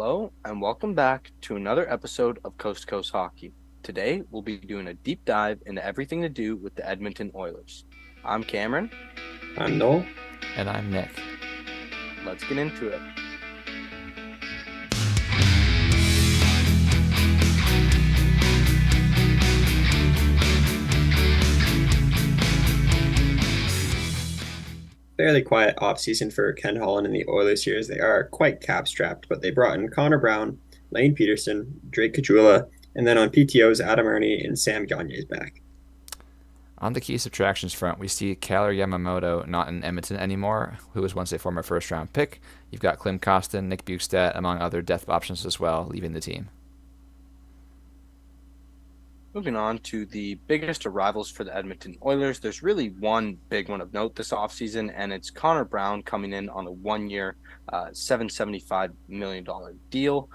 Hello, and welcome back to another episode of Coast to Coast Hockey. Today, we'll be doing a deep dive into everything to do with the Edmonton Oilers. I'm Cameron. I'm Noel. And I'm Nick. Let's get into it. Fairly quiet offseason for Ken Holland and the Oilers here as they are quite cap-strapped, but they brought in Connor Brown, Lane Peterson, Drake Caggiula, and then on PTOs, Adam Ernie and Sam Gagner's back. On the key subtractions front, we see Kaller Yamamoto not in Edmonton anymore, who was once a former first-round pick. You've got Klim Kostin, Nick Bukestad, among other depth options as well, leaving the team. Moving on to the biggest arrivals for the Edmonton Oilers, there's really one big one of note this offseason, and it's Connor Brown coming in on a one-year, $775 million deal.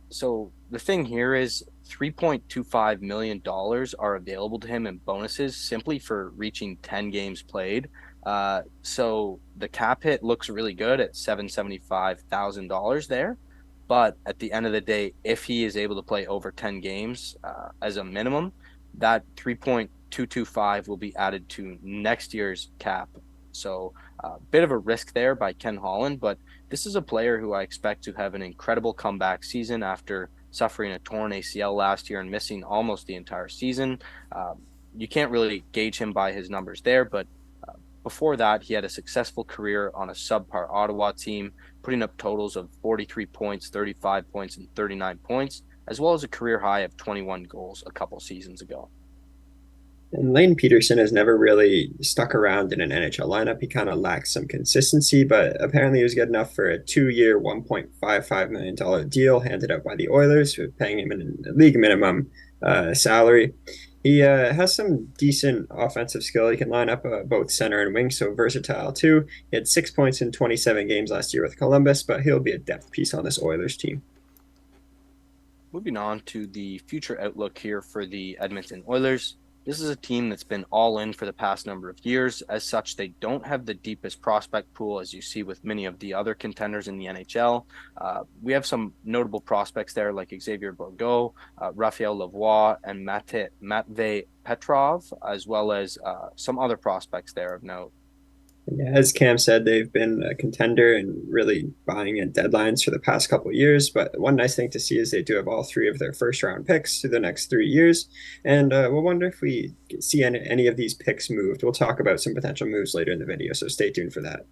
So the thing here is $3.25 million are available to him in bonuses simply for reaching 10 games played. So the cap hit looks really good at $775,000 there. But at the end of the day, if he is able to play over 10 games as a minimum, that 3.225 will be added to next year's cap. So a bit of a risk there by Ken Holland, but this is a player who I expect to have an incredible comeback season after suffering a torn ACL last year and missing almost the entire season. You can't really gauge him by his numbers there, but before that, he had a successful career on a subpar Ottawa team, putting up totals of 43 points, 35 points, and 39 points, as well as a career high of 21 goals a couple seasons ago. And Lane Peterson has never really stuck around in an NHL lineup. He kind of lacks some consistency, but apparently he was good enough for a 2-year, $1.55 million deal handed out by the Oilers, paying him a league minimum salary. He has some decent offensive skill. He can line up both center and wing, so versatile too. He had 6 points in 27 games last year with Columbus, but he'll be a depth piece on this Oilers team. Moving on to the future outlook here for the Edmonton Oilers. This is a team that's been all in for the past number of years. As such, they don't have the deepest prospect pool, as you see with many of the other contenders in the NHL. We have some notable prospects there, like Xavier Bourgault, Raphael Lavoie, and Matvey Petrov, as well as some other prospects there of note. Yeah, as Cam said, they've been a contender and really buying at deadlines for the past couple of years. But one nice thing to see is they do have all three of their first round picks through the next 3 years. And we'll wonder if we see any of these picks moved. We'll talk about some potential moves later in the video, so stay tuned for that.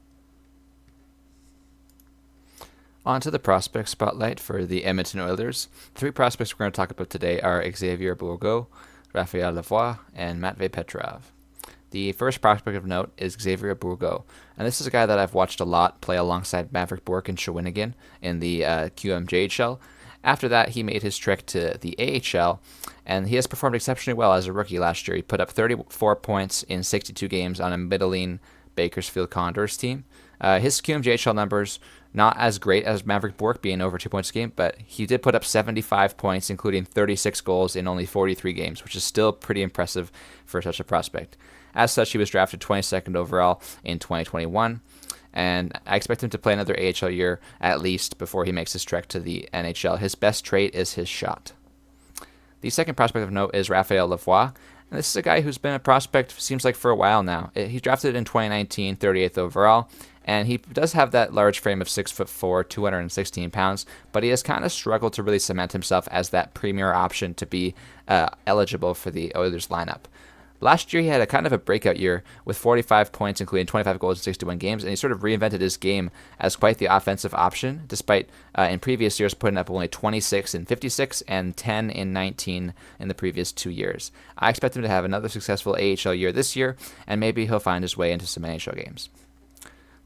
On to the prospect spotlight for the Edmonton Oilers. Three prospects we're going to talk about today are Xavier Bourgault, Raphael Lavoie, and Matvey Petrov. The first prospect of note is Xavier Bourgault, and this is a guy that I've watched a lot play alongside Maverick Bourque and Shawinigan in the QMJHL. After that, he made his trek to the AHL, and he has performed exceptionally well as a rookie last year. He put up 34 points in 62 games on a middling Bakersfield Condors team. His QMJHL numbers, not as great as Maverick Bourque, being over 2 points a game, but he did put up 75 points, including 36 goals in only 43 games, which is still pretty impressive for such a prospect. As such, he was drafted 22nd overall in 2021, and I expect him to play another AHL year at least before he makes his trek to the NHL. His best trait is his shot. The second prospect of note is Raphael Lavoie, and this is a guy who's been a prospect, seems like, for a while now. He drafted in 2019, 38th overall, and he does have that large frame of 6'4", 216 pounds, but he has kind of struggled to really cement himself as that premier option to be eligible for the Oilers lineup. Last year, he had a kind of a breakout year with 45 points, including 25 goals in 61 games, and he sort of reinvented his game as quite the offensive option, despite in previous years putting up only 26 in 56 and 10 in 19 in the previous 2 years. I expect him to have another successful AHL year this year, and maybe he'll find his way into some NHL games.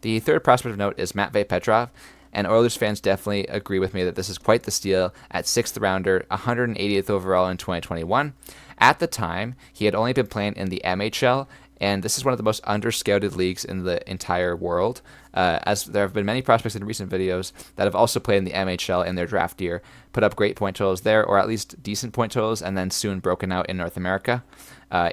The third prospect of note is Matvey Petrov, and Oilers fans definitely agree with me that this is quite the steal at 6th rounder, 180th overall in 2021. At the time, he had only been playing in the MHL, and this is one of the most under-scouted leagues in the entire world, as there have been many prospects in recent videos that have also played in the MHL in their draft year, put up great point totals there, or at least decent point totals, and then soon broken out in North America.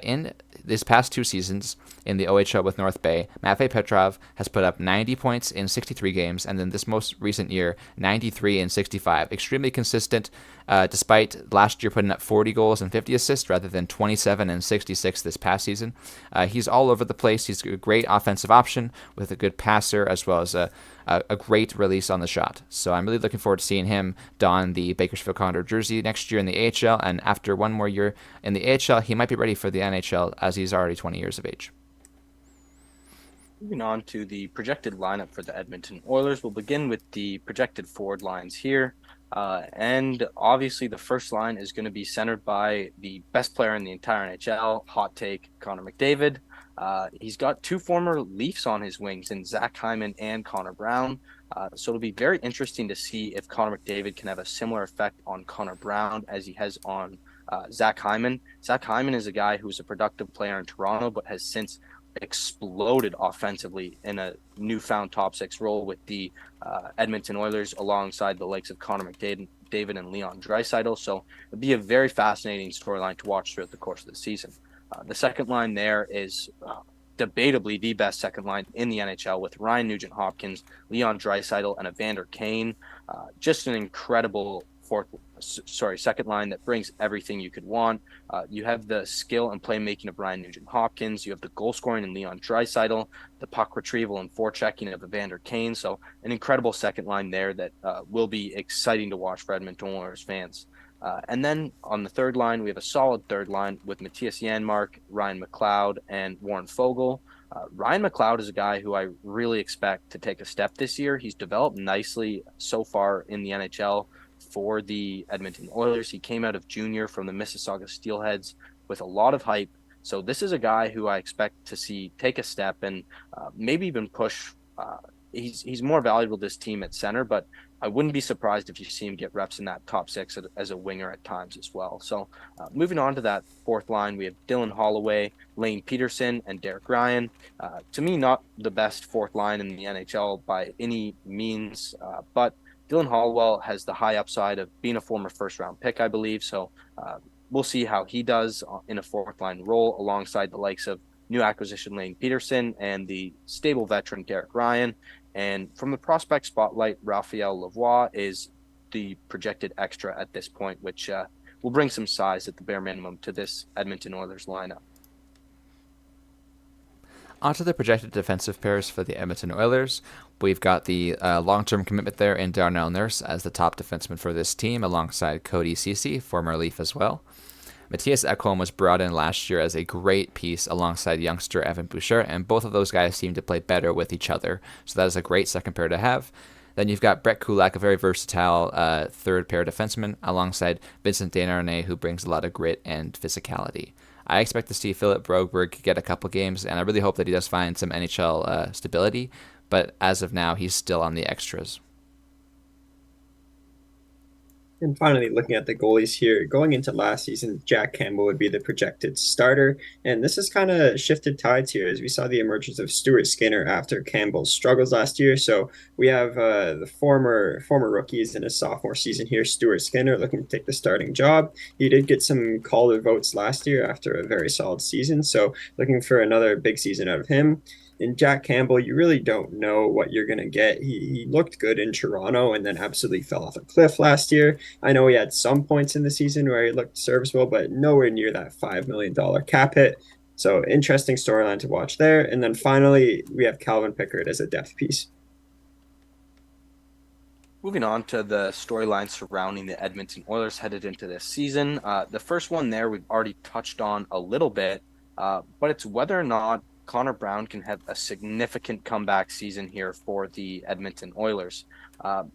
In these past 2 seasons in the OHL with North Bay, Matvei Petrov has put up 90 points in 63 games, and then this most recent year, 93 in 65. Extremely consistent, despite last year putting up 40 goals and 50 assists rather than 27 and 66 this past season. He's all over the place. He's a great offensive option with a good passer as well as a great release on the shot. So I'm really looking forward to seeing him don the Bakersfield Condor jersey next year in the AHL, and after one more year in the AHL, he might be ready for the NHL as he's already 20 years of age. Moving on to the projected lineup for the Edmonton Oilers, we'll begin with the projected forward lines here. And obviously, the first line is going to be centered by the best player in the entire NHL, hot take, Connor McDavid. He's got 2 former Leafs on his wings in Zach Hyman and Connor Brown. So it'll be very interesting to see if Connor McDavid can have a similar effect on Connor Brown as he has on Zach Hyman. Zach Hyman is a guy who's a productive player in Toronto, but has since exploded offensively in a newfound top 6 role with the Edmonton Oilers alongside the likes of Connor McDavid and Leon Draisaitl. So it'd be a very fascinating storyline to watch throughout the course of the season. The second line there is debatably the best second line in the NHL with Ryan Nugent-Hopkins, Leon Draisaitl, and Evander Kane. Just an incredible second line that brings everything you could want. You have the skill and playmaking of Ryan Nugent-Hopkins. You have the goal scoring in Leon Draisaitl, the puck retrieval and forechecking of Evander Kane. So an incredible second line there that will be exciting to watch for Edmonton Oilers fans. And then on the third line, we have a solid third line with Matthias Janmark, Ryan McLeod, and Warren Foegele. Ryan McLeod is a guy who I really expect to take a step this year. He's developed nicely so far in the NHL for the Edmonton Oilers. He came out of junior from the Mississauga Steelheads with a lot of hype. So this is a guy who I expect to see take a step and maybe even push. He's more valuable to this team at center, but I wouldn't be surprised if you see him get reps in that top 6 as a winger at times as well. So moving on to that fourth line, we have Dylan Holloway, Lane Peterson, and Derek Ryan. To me, not the best fourth line in the NHL by any means, but Dylan Holloway has the high upside of being a former first-round pick, I believe. So we'll see how he does in a fourth-line role alongside the likes of new acquisition Lane Peterson and the stable veteran Derek Ryan. And from the prospect spotlight, Raphael Lavoie is the projected extra at this point, which will bring some size at the bare minimum to this Edmonton Oilers lineup. Onto the projected defensive pairs for the Edmonton Oilers. We've got the long-term commitment there in Darnell Nurse as the top defenseman for this team, alongside Cody Ceci, former Leaf as well. Matthias Ekholm was brought in last year as a great piece alongside youngster Evan Bouchard, and both of those guys seem to play better with each other. So that is a great second pair to have. Then you've got Brett Kulak, a very versatile third pair defenseman, alongside Vincent Desharnais, who brings a lot of grit and physicality. I expect to see Philip Broberg get a couple games, and I really hope that he does find some NHL stability. But as of now, he's still on the extras. And finally, looking at the goalies here, going into last season, Jack Campbell would be the projected starter. And this has kind of shifted tides here as we saw the emergence of Stuart Skinner after Campbell's struggles last year. So we have the former rookies in his sophomore season here, Stuart Skinner looking to take the starting job. He did get some Calder votes last year after a very solid season. So looking for another big season out of him. And Jack Campbell, you really don't know what you're going to get. He looked good in Toronto and then absolutely fell off a cliff last year. I know he had some points in the season where he looked serviceable, but nowhere near that $5 million cap hit. So interesting storyline to watch there. And then finally, we have Calvin Pickard as a depth piece. Moving on to the storyline surrounding the Edmonton Oilers headed into this season. The first one there we've already touched on a little bit, but it's whether or not Connor Brown can have a significant comeback season here for the Edmonton Oilers.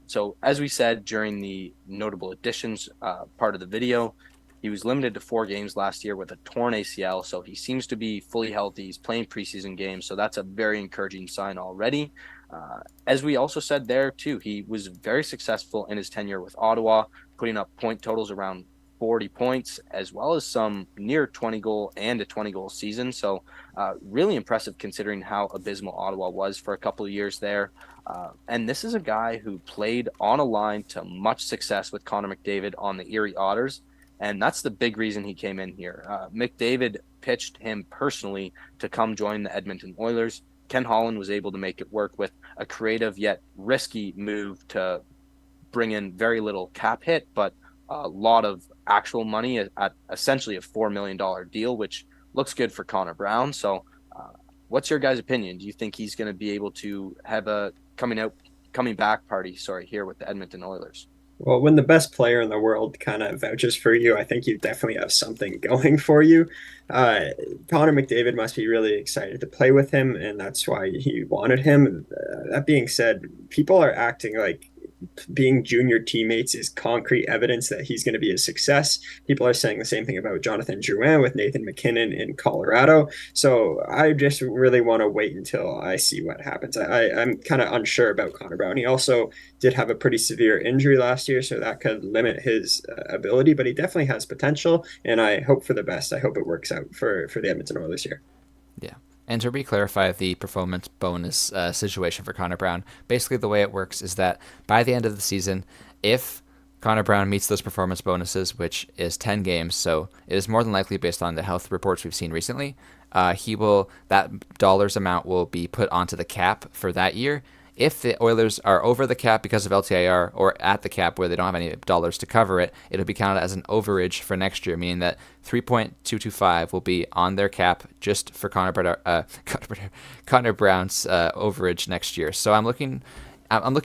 So as we said during the notable additions part of the video, he was limited to 4 games last year with a torn ACL, so he seems to be fully healthy. He's playing preseason games, so that's a very encouraging sign already. As we also said there too, he was very successful in his tenure with Ottawa, putting up point totals around 40 points, as well as some near 20 goal and a 20 goal season. So really impressive considering how abysmal Ottawa was for a couple of years there. And this is a guy who played on a line to much success with Connor McDavid on the Erie Otters. And that's the big reason he came in here. McDavid pitched him personally to come join the Edmonton Oilers. Ken Holland was able to make it work with a creative yet risky move to bring in very little cap hit, but a lot of actual money at essentially a $4 million deal, which looks good for Connor Brown. So, what's your guys' opinion? Do you think he's going to be able to have a coming back party? Sorry, here with the Edmonton Oilers. Well, when the best player in the world kind of vouches for you, I think you definitely have something going for you. Uh, Connor McDavid must be really excited to play with him, and that's why he wanted him. That being said, people are acting like being junior teammates is concrete evidence that he's going to be a success. People are saying the same thing about Jonathan Drouin with Nathan MacKinnon in Colorado. So I just really want to wait until I see what happens. I'm kind of unsure about Connor Brown. He also did have a pretty severe injury last year, so that could limit his ability, but he definitely has potential, and I hope for the best. I hope it works out for the Edmonton Oilers here. Yeah. And to re-clarify the performance bonus situation for Connor Brown, basically the way it works is that by the end of the season, if Connor Brown meets those performance bonuses, which is 10 games, so it is more than likely based on the health reports we've seen recently, that dollars amount will be put onto the cap for that year. If the Oilers are over the cap because of LTIR or at the cap where they don't have any dollars to cover it, it'll be counted as an overage for next year, meaning that 3.225 will be on their cap just for Connor Brown's overage next year. So I'm looking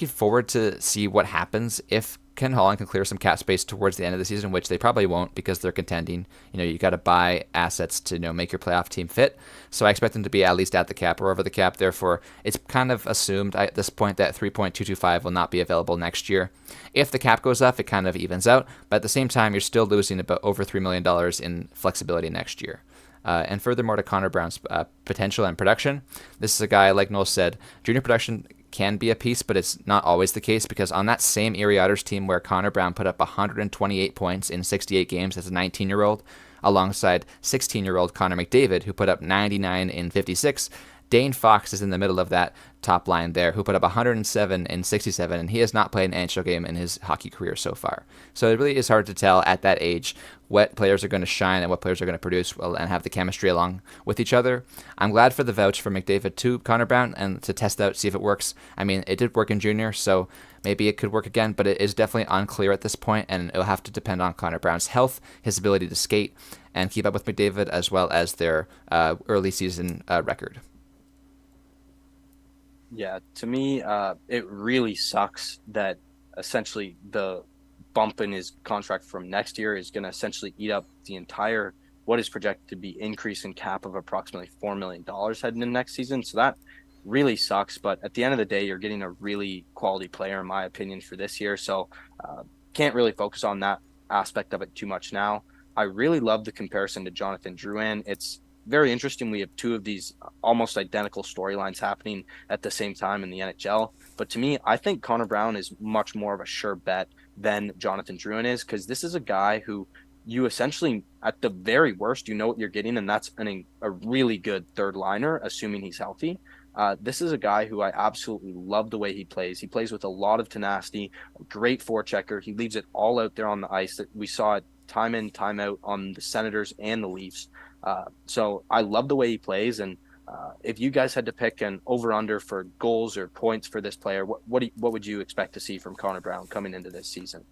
forward to see what happens if Ken Holland can clear some cap space towards the end of the season, which they probably won't because they're contending. You got to buy assets to make your playoff team fit. So I expect them to be at least at the cap or over the cap. Therefore, it's kind of assumed at this point that 3.225 will not be available next year. If the cap goes up, it kind of evens out. But at the same time, you're still losing about over $3 million in flexibility next year. And furthermore, to Connor Brown's potential and production, this is a guy, like Noel said, junior production can be a piece, but it's not always the case because on that same Erie Otters team where Connor Brown put up 128 points in 68 games as a 19-year-old, alongside 16-year-old Connor McDavid, who put up 99 in 56, Dane Fox is in the middle of that top line there, who put up 107 in 67, and he has not played an NHL game in his hockey career so far. So it really is hard to tell at that age what players are going to shine and what players are going to produce well and have the chemistry along with each other. I'm glad for the vouch for McDavid to Connor Brown and to test out, see if it works. I mean, it did work in junior, so maybe it could work again, but it is definitely unclear at this point, and it'll have to depend on Connor Brown's health, his ability to skate, and keep up with McDavid, as well as their early season record. Yeah, to me, it really sucks that essentially the bump in his contract from next year is going to essentially eat up the entire what is projected to be increase in cap of approximately $4 million heading into next season. So that really sucks. But at the end of the day, you're getting a really quality player, in my opinion, for this year. So can't really focus on that aspect of it too much now. I really love the comparison to Jonathan Drouin. It's very interesting. We have two of these almost identical storylines happening at the same time in the NHL. But to me, I think Connor Brown is much more of a sure bet than Jonathan Drouin is, because this is a guy who you essentially, at the very worst, you know what you're getting, and that's a really good third liner, assuming he's healthy. This is a guy who I absolutely love the way he plays. He plays with a lot of tenacity, a great forechecker. He leaves it all out there on the ice. That we saw it time in, time out on the Senators and the Leafs. So I love the way he plays. And if you guys had to pick an over-under for goals or points for this player, what would you expect to see from Connor Brown coming into this season?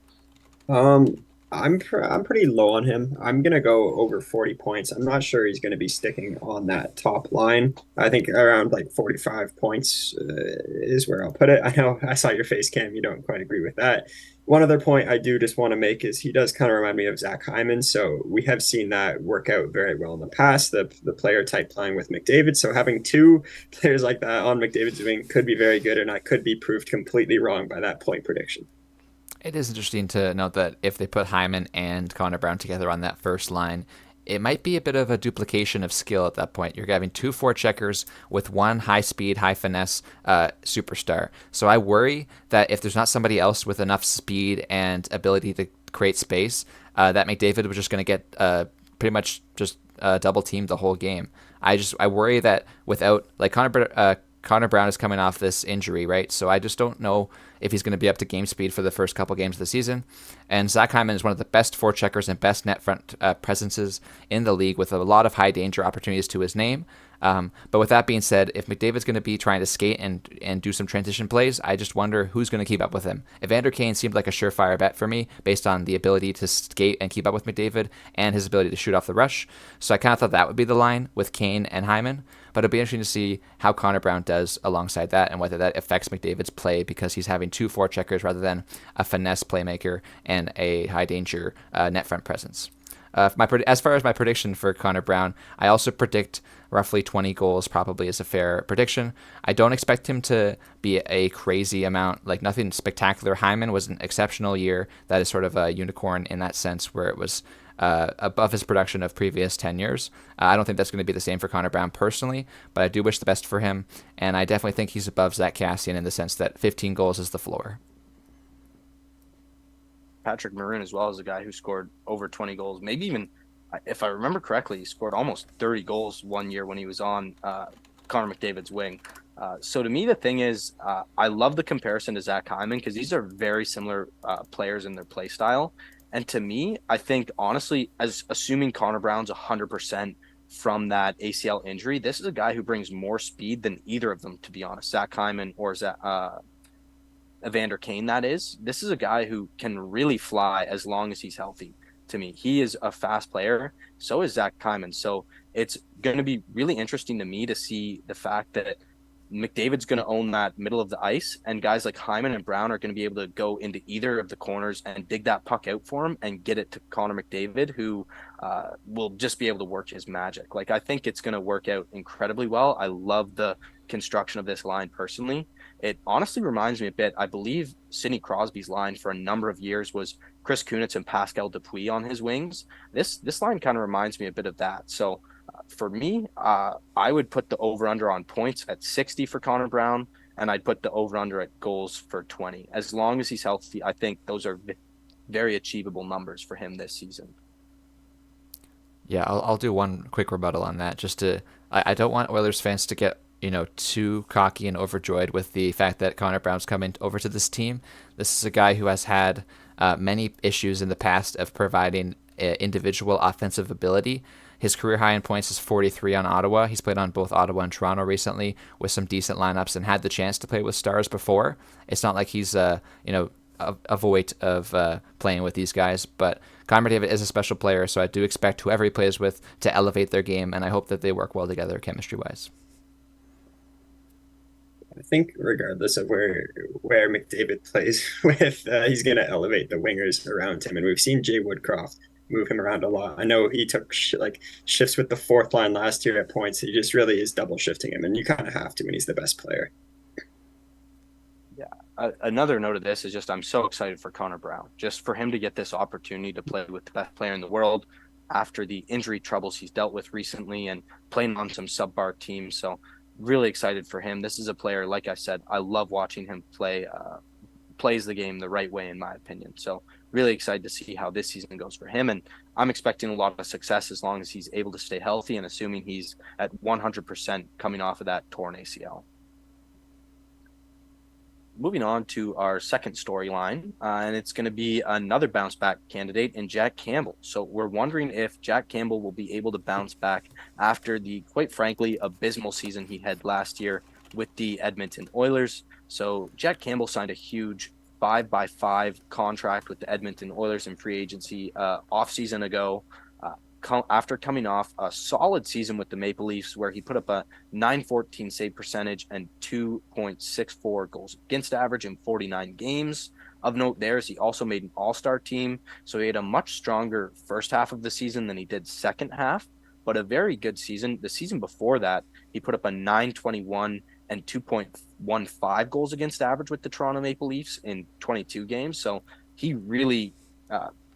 Um, I'm pretty low on him. I'm gonna go over 40 points. I'm not sure he's gonna be sticking on that top line. I think around like 45 points is where I'll put it. I know I saw your face, Cam. You don't quite agree with that. One other point I do just want to make is he does kind of remind me of Zach Hyman. So we have seen that work out very well in the past, the player type playing with McDavid. So having two players like that on McDavid's wing could be very good, and I could be proved completely wrong by that point prediction. It is interesting to note that if they put Hyman and Connor Brown together on that first line, it might be a bit of a duplication of skill at that point. You're having two forecheckers with one high speed, high finesse superstar. So I worry that if there's not somebody else with enough speed and ability to create space, that McDavid was just going to get pretty much just double teamed the whole game. I worry that without like Connor Brown is coming off this injury, right? So I just don't know if he's going to be up to game speed for the first couple games of the season. And Zach Hyman is one of the best forecheckers and best net front presences in the league with a lot of high danger opportunities to his name. But with that being said, if McDavid's going to be trying to skate and do some transition plays, I just wonder who's going to keep up with him. Evander Kane seemed like a surefire bet for me based on the ability to skate and keep up with McDavid and his ability to shoot off the rush. So I kind of thought that would be the line with Kane and Hyman. But it'll be interesting to see how Connor Brown does alongside that and whether that affects McDavid's play because he's having two forecheckers rather than a finesse playmaker and a high danger net front presence. As far as my prediction for Connor Brown, I also predict roughly 20 goals probably is a fair prediction. I don't expect him to be a crazy amount, like nothing spectacular. Hyman was an exceptional year. That is sort of a unicorn in that sense where it was above his production of previous 10 years. I don't think that's going to be the same for Connor Brown personally, but I do wish the best for him, and I definitely think he's above Zach Kassian in the sense that 15 goals is the floor. Patrick Maroon as well is a guy who scored over 20 goals, maybe even, if I remember correctly, he scored almost 30 goals one year when he was on Connor McDavid's wing. So to me, the thing is, I love the comparison to Zach Hyman because these are very similar players in their play style. And to me, I think, honestly, as assuming Connor Brown's 100% from that ACL injury, this is a guy who brings more speed than either of them, to be honest. Zach Hyman or Evander Kane, that is. This is a guy who can really fly as long as he's healthy, to me. He is a fast player. So is Zach Hyman. So it's going to be really interesting to me to see the fact that McDavid's going to own that middle of the ice, and guys like Hyman and Brown are going to be able to go into either of the corners and dig that puck out for him and get it to Connor McDavid, who will just be able to work his magic. Like, I think it's going to work out incredibly well. I love the construction of this line personally. It honestly reminds me a bit, I believe Sidney Crosby's line for a number of years was Chris Kunitz and Pascal Dupuis on his wings. This line kind of reminds me a bit of that. So for me, I would put the over-under on points at 60 for Connor Brown, and I'd put the over-under at goals for 20. As long as he's healthy, I think those are very achievable numbers for him this season. Yeah, I'll do one quick rebuttal on that. I don't want Oilers fans to get too cocky and overjoyed with the fact that Connor Brown's coming over to this team. This is a guy who has had many issues in the past of providing individual offensive ability. His career high in points is 43 on Ottawa. He's played on both Ottawa and Toronto recently with some decent lineups and had the chance to play with stars before. It's not like he's a void of playing with these guys, but Connor McDavid is a special player, so I do expect whoever he plays with to elevate their game, and I hope that they work well together chemistry-wise. I think regardless of where McDavid plays with, he's going to elevate the wingers around him, and we've seen Jay Woodcroft move him around a lot. I know he took shifts with the fourth line last year at points. He just really is double shifting him, and you kind of have to when he's the best player. Yeah. Another note of this is just I'm so excited for Connor Brown, just for him to get this opportunity to play with the best player in the world after the injury troubles he's dealt with recently and playing on some sub-par teams. So really excited for him. This is a player, like I said, I love watching him play, plays the game the right way, in my opinion. So really excited to see how this season goes for him. And I'm expecting a lot of success as long as he's able to stay healthy and assuming he's at 100% coming off of that torn ACL. Moving on to our second storyline, and it's going to be another bounce back candidate in Jack Campbell. So we're wondering if Jack Campbell will be able to bounce back after the, quite frankly, abysmal season he had last year with the Edmonton Oilers. So Jack Campbell signed a huge 5x5 contract with the Edmonton Oilers in free agency offseason ago. After coming off a solid season with the Maple Leafs where he put up a .914 save percentage and 2.64 goals against average in 49 games. Of note there is he also made an all-star team, so he had a much stronger first half of the season than he did second half, but a very good season. The season before that, he put up a .921 and 2.15 goals against average with the Toronto Maple Leafs in 22 games, so he really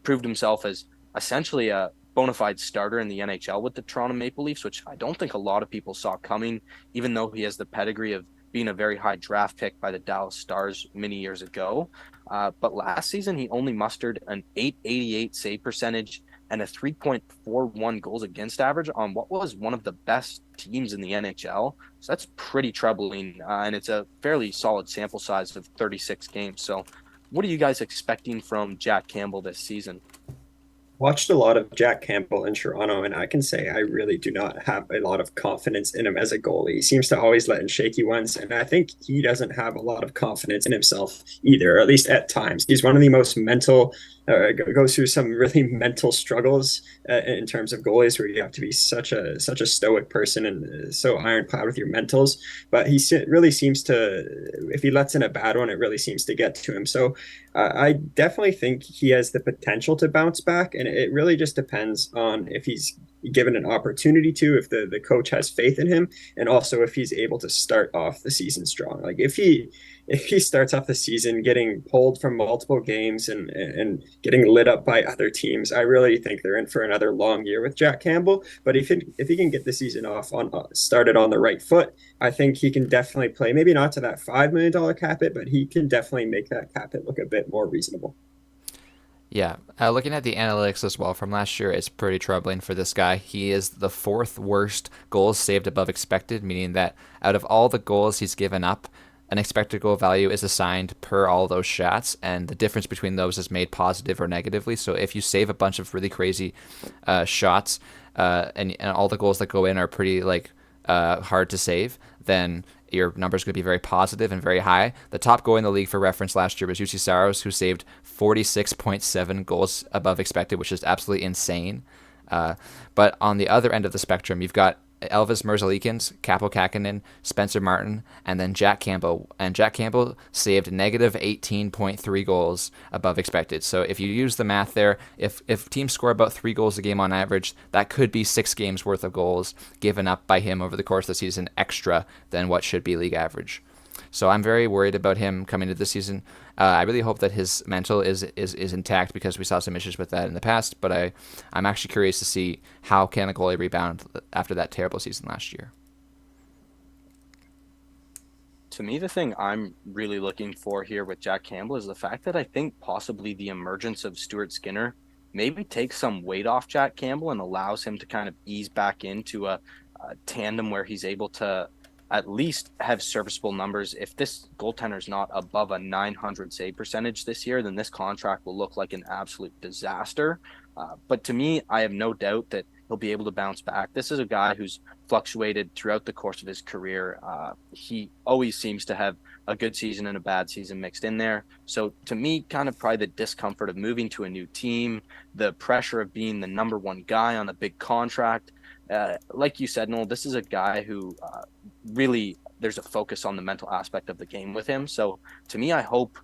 proved himself as essentially a bona fide starter in the NHL with the Toronto Maple Leafs, which I don't think a lot of people saw coming, even though he has the pedigree of being a very high draft pick by the Dallas Stars many years ago. But last season, he only mustered an 888 save percentage and a 3.41 goals against average on what was one of the best teams in the NHL. So that's pretty troubling. And it's a fairly solid sample size of 36 games. So what are you guys expecting from Jack Campbell this season? Watched a lot of Jack Campbell in Toronto, and I can say I really do not have a lot of confidence in him as a goalie. He seems to always let in shaky ones, and I think he doesn't have a lot of confidence in himself either, or at least at times. He's one of the most mental, goes through some really mental struggles in terms of goalies, where you have to be such a stoic person and so ironclad with your mentals. But he really seems to, if he lets in a bad one, it really seems to get to him. So I definitely think he has the potential to bounce back, and it really just depends on if he's given an opportunity to, if the coach has faith in him, and also if he's able to start off the season strong. Like if he starts off the season getting pulled from multiple games and getting lit up by other teams, I really think they're in for another long year with Jack Campbell. But if he can get the season off on started on the right foot, I think he can definitely play. Maybe not to that $5 million cap hit, but he can definitely make that cap hit look a bit more reasonable. Yeah, looking at the analytics as well from last year, it's pretty troubling for this guy. He is the fourth worst goals saved above expected, meaning that out of all the goals he's given up, an expected goal value is assigned per all those shots, and the difference between those is made positive or negatively. So if you save a bunch of really crazy shots, and all the goals that go in are pretty hard to save, then your number is going to be very positive and very high. The top goal in the league for reference last year was UC Saros, who saved 46.7 goals above expected, which is absolutely insane. But on the other end of the spectrum, you've got Elvis Merzlikins, Capo Kakinen, Spencer Martin, and then Jack Campbell. And Jack Campbell saved negative 18.3 goals above expected. So if you use the math there, if teams score about 3 goals a game on average, that could be 6 games worth of goals given up by him over the course of the season extra than what should be league average. So I'm very worried about him coming into this season. I really hope that his mental is intact, because we saw some issues with that in the past. But I'm actually curious to see how can a goalie rebound after that terrible season last year. To me, the thing I'm really looking for here with Jack Campbell is the fact that I think possibly the emergence of Stuart Skinner maybe takes some weight off Jack Campbell and allows him to kind of ease back into a tandem where he's able to at least have serviceable numbers. If this goaltender is not above a 900 save percentage this year, then this contract will look like an absolute disaster. But to me, I have no doubt that he'll be able to bounce back. This is a guy who's fluctuated throughout the course of his career. He always seems to have a good season and a bad season mixed in there. So to me, kind of probably the discomfort of moving to a new team, the pressure of being the number one guy on a big contract. Like you said, Noel, this is a guy who really, there's a focus on the mental aspect of the game with him. So to me, I hope,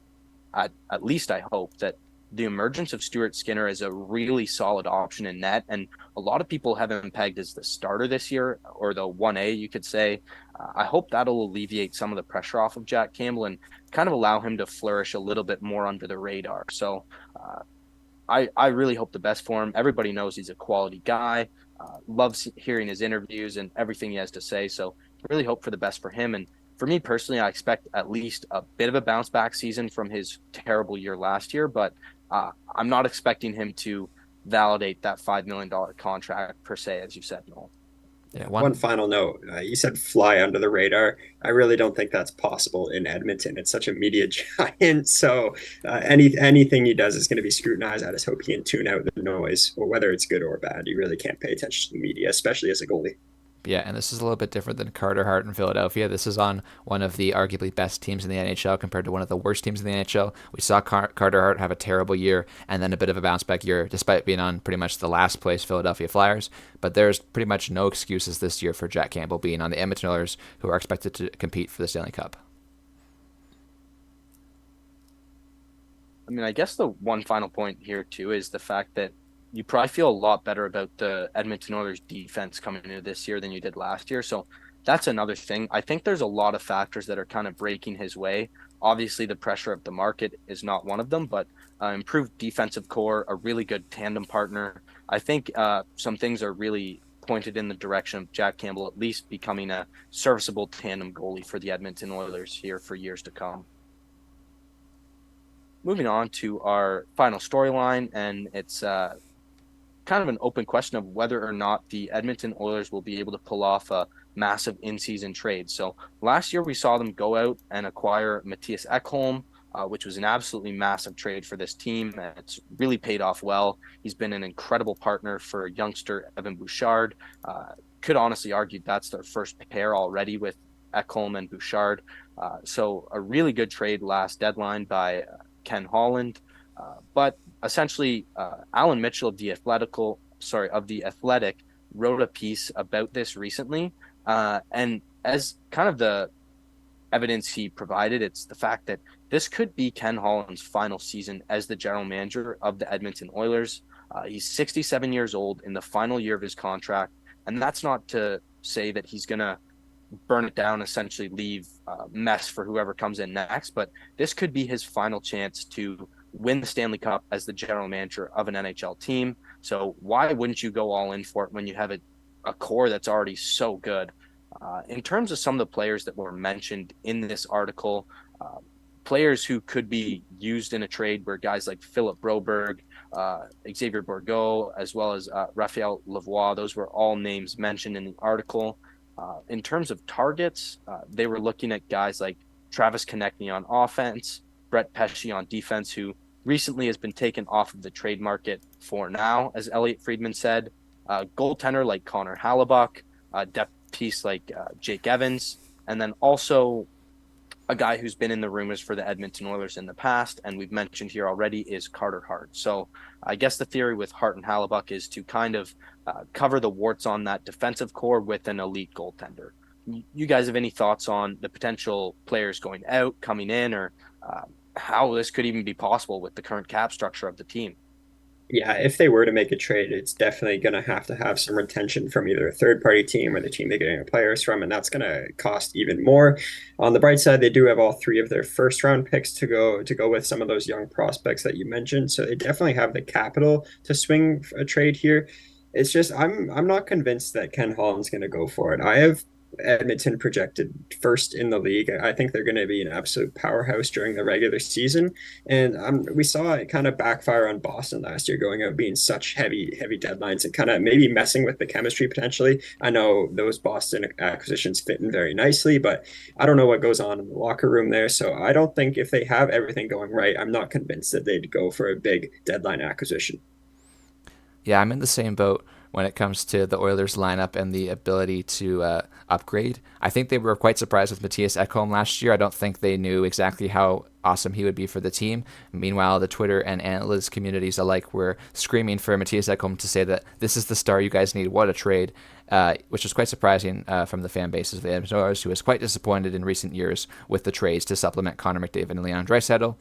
at least I hope, that the emergence of Stuart Skinner is a really solid option in net. And a lot of people have him pegged as the starter this year, or the 1A, you could say. I hope that'll alleviate some of the pressure off of Jack Campbell and kind of allow him to flourish a little bit more under the radar. So I really hope the best for him. Everybody knows he's a quality guy, loves hearing his interviews and everything he has to say. So really hope for the best for him. And for me personally, I expect at least a bit of a bounce back season from his terrible year last year, but I'm not expecting him to validate that $5 million contract per se, as you said, Noel. Yeah, one final note. You said fly under the radar. I really don't think that's possible in Edmonton. It's such a media giant. So anything he does is going to be scrutinized. I just hope he can tune out the noise, or whether it's good or bad. You really can't pay attention to the media, especially as a goalie. Yeah, and this is a little bit different than Carter Hart in Philadelphia. This is on one of the arguably best teams in the NHL compared to one of the worst teams in the NHL. We saw Carter Hart have a terrible year and then a bit of a bounce back year, despite being on pretty much the last place Philadelphia Flyers. But there's pretty much no excuses this year for Jack Campbell being on the Edmonton Oilers, who are expected to compete for the Stanley Cup. I mean, I guess the one final point here, too, is the fact that you probably feel a lot better about the Edmonton Oilers defense coming into this year than you did last year. So that's another thing. I think there's a lot of factors that are kind of breaking his way. Obviously, the pressure of the market is not one of them, but improved defensive core, a really good tandem partner. I think some things are really pointed in the direction of Jack Campbell at least becoming a serviceable tandem goalie for the Edmonton Oilers here for years to come. Moving on to our final storyline, and it's kind of an open question of whether or not the Edmonton Oilers will be able to pull off a massive in-season trade. So last year we saw them go out and acquire Matthias Ekholm, which was an absolutely massive trade for this team. And it's really paid off well. He's been an incredible partner for youngster Evan Bouchard. Could honestly argue that's their first pair already with Ekholm and Bouchard. So a really good trade last deadline by Ken Holland. But essentially, Alan Mitchell of the Athletic wrote a piece about this recently, and as kind of the evidence he provided, it's the fact that this could be Ken Holland's final season as the general manager of the Edmonton Oilers. He's 67 years old in the final year of his contract, and that's not to say that he's gonna burn it down, essentially leave mess for whoever comes in next. But this could be his final chance to win the Stanley Cup as the general manager of an NHL team. So why wouldn't you go all in for it when you have a core that's already so good? In terms of some of the players that were mentioned in this article, players who could be used in a trade were guys like Philip Broberg, Xavier Bourgault, as well as Raphael Lavoie. Those were all names mentioned in the article. In terms of targets, they were looking at guys like Travis Konechny on offense, Brett Pesce on defense, who recently has been taken off of the trade market for now, as Elliot Friedman said. Goaltender like Connor Hellebuyck, depth piece like Jake Evans, and then also a guy who's been in the rumors for the Edmonton Oilers in the past, and we've mentioned here already, is Carter Hart. So I guess the theory with Hart and Hellebuyck is to kind of cover the warts on that defensive core with an elite goaltender. You guys have any thoughts on the potential players going out, coming in, or how this could even be possible with the current cap structure of the team? Yeah, if they were to make a trade, it's definitely going to have some retention from either a third party team or the team they're getting the players from, and that's going to cost even more. On the bright side, they do have all three of their first round picks to go with some of those young prospects that you mentioned, so they definitely have the capital to swing a trade here. It's just I'm not convinced that Ken Holland's going to go for it. I have Edmonton projected first in the league. I think they're going to be an absolute powerhouse during the regular season. And we saw it kind of backfire on Boston last year, going out being such heavy deadlines and kind of maybe messing with the chemistry potentially. I know those Boston acquisitions fit in very nicely, but I don't know what goes on in the locker room there. So I don't think if they have everything going right, I'm not convinced that they'd go for a big deadline acquisition. Yeah, I'm in the same boat when it comes to the Oilers lineup and the ability to upgrade. I think they were quite surprised with Matthias Ekholm last year. I don't think they knew exactly how awesome he would be for the team. Meanwhile, the Twitter and analyst communities alike were screaming for Matthias Ekholm to say that this is the star you guys need. What a trade, which was quite surprising from the fan bases of the Edmonton Oilers, who was quite disappointed in recent years with the trades to supplement Connor McDavid and Leon Draisaitl.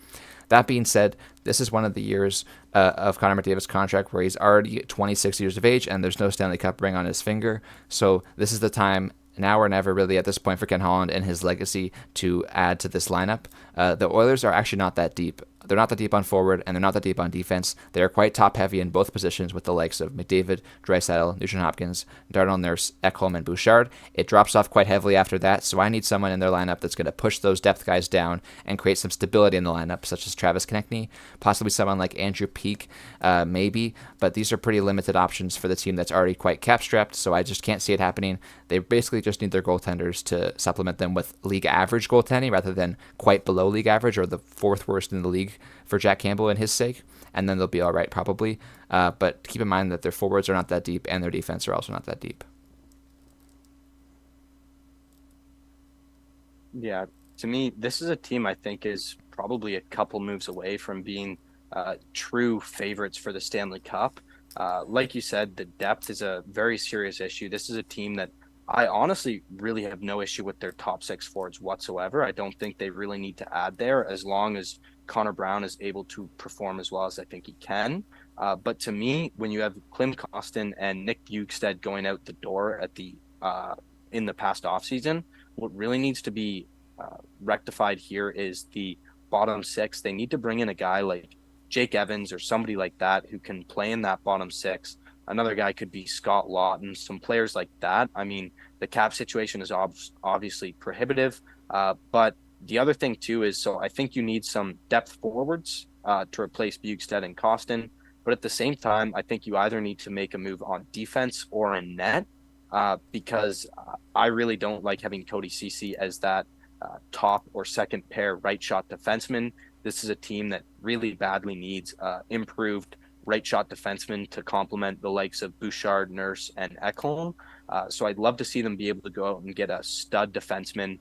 That being said, this is one of the years of Connor McDavid's contract where he's already 26 years of age and there's no Stanley Cup ring on his finger. So this is the time, now or never really at this point, for Ken Holland and his legacy to add to this lineup. The Oilers are actually not that deep. They're not that deep on forward, and they're not that deep on defense. They are quite top-heavy in both positions with the likes of McDavid, Draisaitl, Nugent-Hopkins, Darnell Nurse, Ekholm, and Bouchard. It drops off quite heavily after that, so I need someone in their lineup that's going to push those depth guys down and create some stability in the lineup, such as Travis Konechny, possibly someone like Andrew Peeke, maybe, but these are pretty limited options for the team that's already quite cap-strapped, so I just can't see it happening. They basically just need their goaltenders to supplement them with league average goaltending rather than quite below league average or the fourth worst in the league for Jack Campbell and his sake, and then they'll be all right probably. But keep in mind that their forwards are not that deep and their defense are also not that deep. Yeah, to me, this is a team I think is probably a couple moves away from being true favorites for the Stanley Cup. Like you said, the depth is a very serious issue. This is a team that I honestly really have no issue with their top six forwards whatsoever. I don't think they really need to add there as long as Connor Brown is able to perform as well as I think he can. But to me, when you have Klim Kostin and Nick Bjugstad going out the door at the in the past offseason, what really needs to be rectified here is the bottom six. They need to bring in a guy like Jake Evans or somebody like that who can play in that bottom six. Another guy could be Scott Lawton, some players like that. I mean, the cap situation is obviously prohibitive, but the other thing too is, so I think you need some depth forwards to replace Bukestad and Costin. But at the same time, I think you either need to make a move on defense or in net, because I really don't like having Cody Ceci as that top or second pair right shot defenseman. This is a team that really badly needs improved right shot defensemen to complement the likes of Bouchard, Nurse, and Ekholm. So I'd love to see them be able to go out and get a stud defenseman.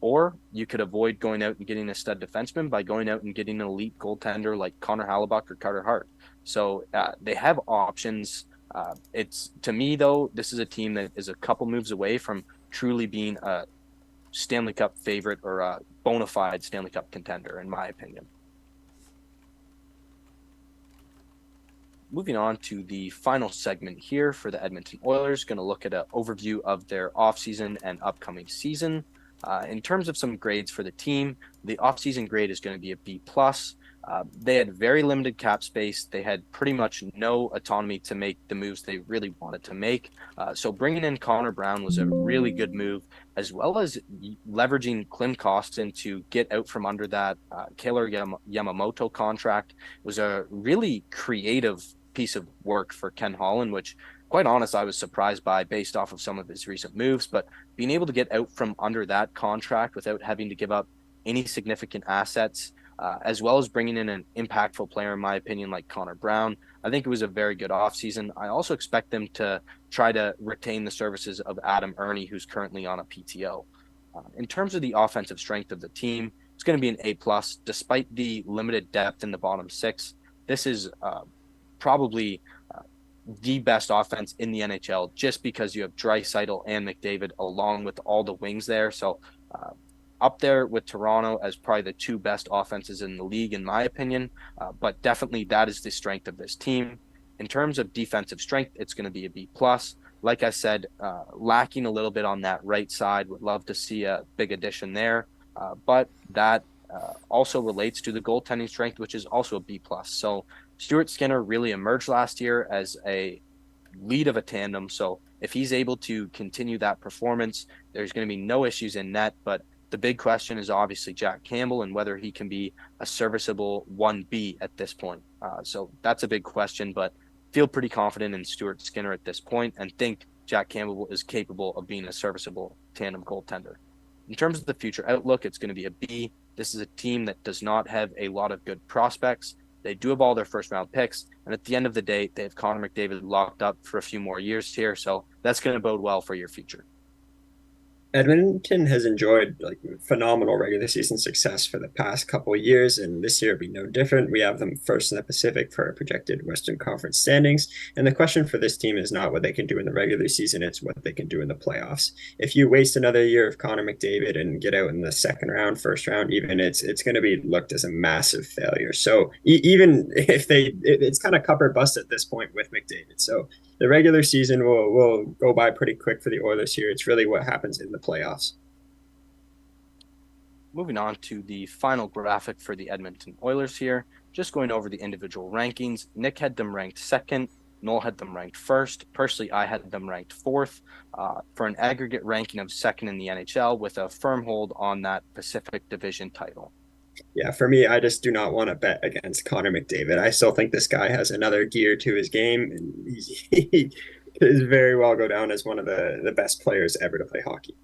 Or you could avoid going out and getting a stud defenseman by going out and getting an elite goaltender like Connor Hellebuyck or Carter Hart. So they have options. It's, to me though, this is a team that is a couple moves away from truly being a Stanley Cup favorite or a bona fide Stanley Cup contender, in my opinion. Moving on to the final segment here for the Edmonton Oilers, going to look at an overview of their offseason and upcoming season. In terms of some grades for the team, the offseason grade is going to be a B+. They had very limited cap space. They had pretty much no autonomy to make the moves they really wanted to make. So bringing in Connor Brown was a really good move, as well as leveraging Klim Kostin to get out from under that Kailer Yamamoto contract was a really creative piece of work for Ken Holland, which, quite honest, I was surprised by based off of some of his recent moves. But being able to get out from under that contract without having to give up any significant assets, as well as bringing in an impactful player, in my opinion, like Connor Brown, I think it was a very good offseason. I also expect them to try to retain the services of Adam Ernie, who's currently on a PTO. In terms of the offensive strength of the team, it's going to be an A+, despite the limited depth in the bottom six. This is probably the best offense in the NHL, just because you have Draisaitl and McDavid along with all the wings there. So up there with Toronto as probably the two best offenses in the league, in my opinion. But definitely that is the strength of this team. In terms of defensive strength, it's going to be a B+. Like I said, lacking a little bit on that right side. Would love to see a big addition there. But that also relates to the goaltending strength, which is also a B+. So Stuart Skinner really emerged last year as a lead of a tandem. So if he's able to continue that performance, there's going to be no issues in net. But the big question is obviously Jack Campbell and whether he can be a serviceable 1B at this point. So that's a big question, but feel pretty confident in Stuart Skinner at this point and think Jack Campbell is capable of being a serviceable tandem goaltender. In terms of the future outlook, it's going to be a B. This is a team that does not have a lot of good prospects. They do have all their first round picks. And at the end of the day, they have Connor McDavid locked up for a few more years here. So that's going to bode well for your future. Edmonton has enjoyed like phenomenal regular season success for the past couple of years, and this year will be no different. We have them first in the Pacific for our projected Western Conference standings. And the question for this team is not what they can do in the regular season, it's what they can do in the playoffs. If you waste another year of Connor McDavid and get out in the second round, first round, even it's going to be looked as a massive failure. So even if it's kind of cup or bust at this point with McDavid. So the regular season will go by pretty quick for the Oilers here. It's really what happens in the playoffs. Moving on to the final graphic for the Edmonton Oilers here, just going over the individual rankings. Nick had them ranked second. Noel had them ranked first. Personally, I had them ranked fourth for an aggregate ranking of second in the NHL with a firm hold on that Pacific Division title. Yeah, for me, I just do not want to bet against Connor McDavid. I still think this guy has another gear to his game, and he could very well go down as one of the best players ever to play hockey.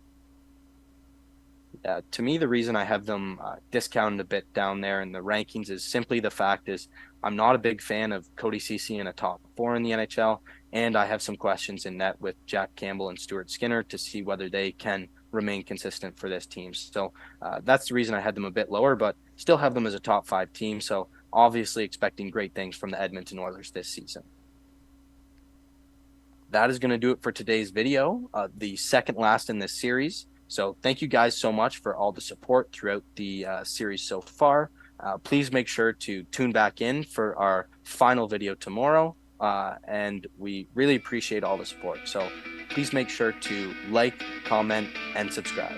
To me, the reason I have them discounted a bit down there in the rankings is simply the fact is I'm not a big fan of Cody Ceci in a top four in the NHL, and I have some questions in net with Jack Campbell and Stuart Skinner to see whether they can remain consistent for this team. So that's the reason I had them a bit lower, but still have them as a top five team. So obviously expecting great things from the Edmonton Oilers this season. That is going to do it for today's video, the second last in this series. So thank you guys so much for all the support throughout the series so far. Please make sure to tune back in for our final video tomorrow. And we really appreciate all the support. So please make sure to like, comment, and subscribe.